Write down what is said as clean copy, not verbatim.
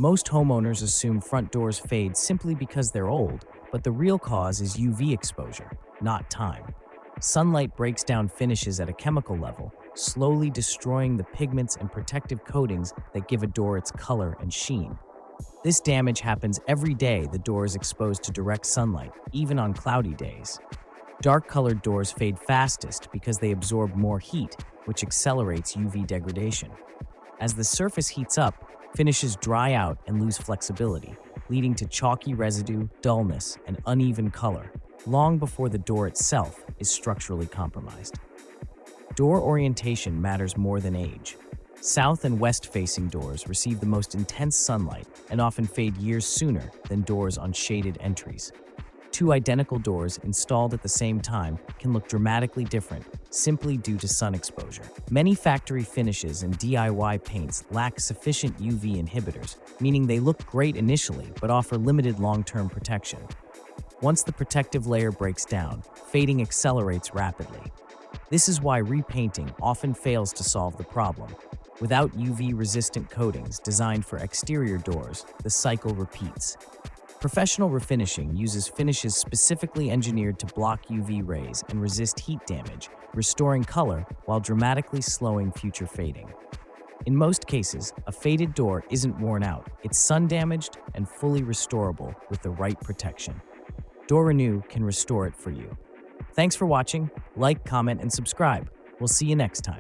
Most homeowners assume front doors fade simply because they're old, but the real cause is UV exposure, not time. Sunlight breaks down finishes at a chemical level, slowly destroying the pigments and protective coatings that give a door its color and sheen. This damage happens every day the door is exposed to direct sunlight, even on cloudy days. Dark-colored doors fade fastest because they absorb more heat, which accelerates UV degradation. As the surface heats up, finishes dry out and lose flexibility, leading to chalky residue, dullness, and uneven color, long before the door itself is structurally compromised. Door orientation matters more than age. South and west-facing doors receive the most intense sunlight and often fade years sooner than doors on shaded entries. Two identical doors installed at the same time can look dramatically different simply due to sun exposure. Many factory finishes and DIY paints lack sufficient UV inhibitors, meaning they look great initially but offer limited long-term protection. Once the protective layer breaks down, fading accelerates rapidly. This is why repainting often fails to solve the problem. Without UV-resistant coatings designed for exterior doors, the cycle repeats. Professional refinishing uses finishes specifically engineered to block UV rays and resist heat damage, restoring color while dramatically slowing future fading. In most cases, a faded door isn't worn out, it's sun-damaged and fully restorable with the right protection. DoorRenew can restore it for you. Thanks for watching. Like, comment, and subscribe. We'll see you next time.